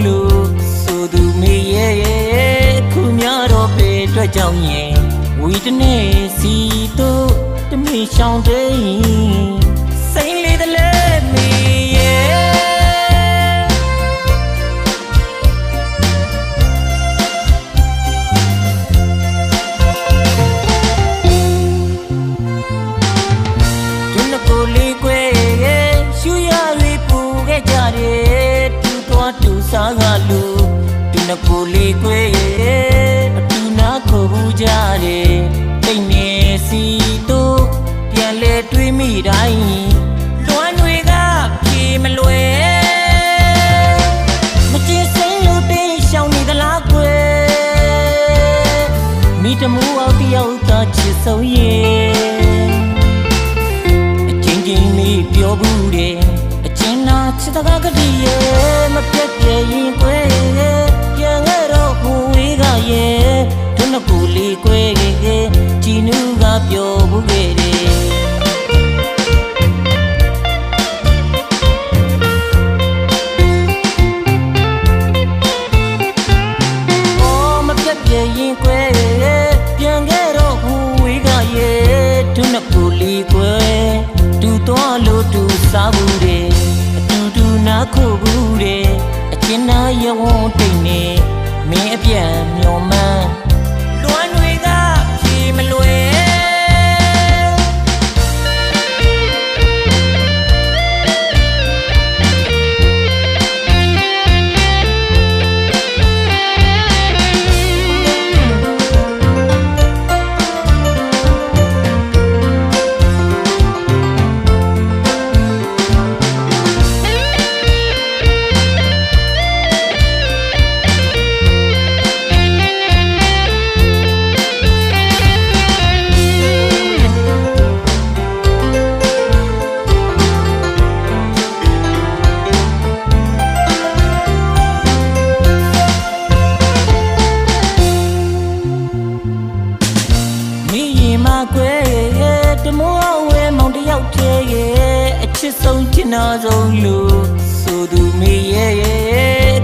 လူဆိုသူမေရဲ့ခုများတော့ပေအတွက်ကြောင့်ရင်ဝီတနေ့စီတို့တမေရှောင်းတဲ့စိတ်လေးတလဲမေရဲ့စားကလူဒီနကိုလေးကွယ်အတူနာကိုဘူးကြတယ်တိတ်နေစီတို့ပြန်လဲတွေးမိတိုင်းလွမ်းတွေကပြေမလွယ်မကြည့်စိမ့်လို့တိတ်ရှောင်နေသလားကွယ်မိတမှုအောင်တယောက်သာချစ်ဆုံးရဲ့အချင်းချင်းလေးပြောဘူးတယ်အချင်းနာချစ်တကားကတည်းရဲ့မပြတ်ရင်ကွယ်ပြန်ခဲ့တော့ဟိုဝေးကရဲ့တို့နှစ်ကိုလေးကွယ်ကြည်နူးကပြောဘူးခဲ့တယ်အော်မပြတ်ရင်ကွယ်ပြန်ခဲ့တော့ဟိုဝေးကရဲ့တို့နှစ်ကိုလေးကွယ်တူတော့လို့တူစားဘူးတယ်အတူတူနာခုဘူးတယ်ကျင်းနာရဝန်းတိတ်နေမင်းအပြန်မျောမှန်းလွမ်းတွေကဖြေမလွယ်တမိုးဝဲမောင်တယောက်တည်းရဲ့အချစ်ဆုံးချင်နာဆုံးလူဆိုသူမေရဲ့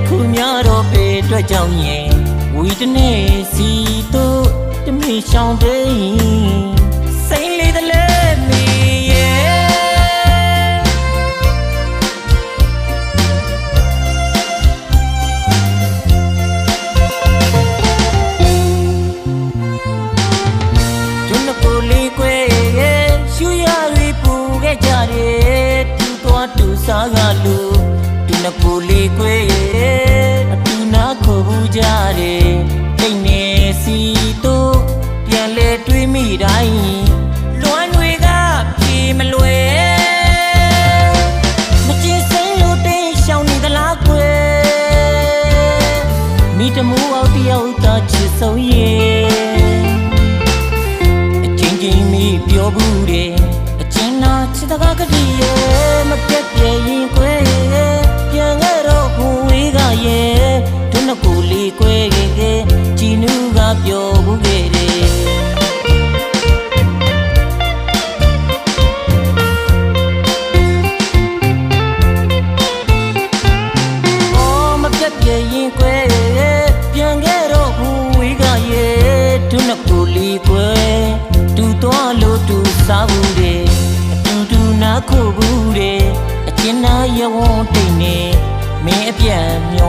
ခုများတော့ပေအတွက်ကြောင့်ရင်ဝီတနေ့စီတို့တမေရှောင်းတဲ့စိတ်လေးတလဲမေရဲ့ကျွန်းကိုလေးကွယ်တူစားကလူဒီနကိုလေးကွယ်အတူနာကိုဘူးကြတယ်တိတ်နေစီတို့ပြန်လဲတွေးမိတိုင်းလွမ်းတွေကပြေမလွယ်မကြည့်စိမ့်လို့တိတ်ရှောင်နေသလားကွယ်မိတမှုအောင်တယောက်သာချစ်ဆုံးရဲ့အချင်းချင်းမိပြောဘူးတယ်အချင်းနာချစ်တကားကတည်းရဲ့မပြတ်ရင်ကွယ်ပြန်ခဲ့တော့ဟိုဝေးကရဲ့တို့နှစ်ကိုလေးကွယ်ကြည်နူးကပြောဘူးခဲ့တယ်အော်မပြတ်ရင်ကွယ်ပြန်ခဲ့တော့ဟိုဝေးကရဲ့တို့နှစ်ကိုလေးကွယ်တူတော့လို့တူစားဘူးတယ်အတူတူနာခုဘူးတယ်ကျင်းနာရဝန်းတိတ်နေမင်းအပြန်မျော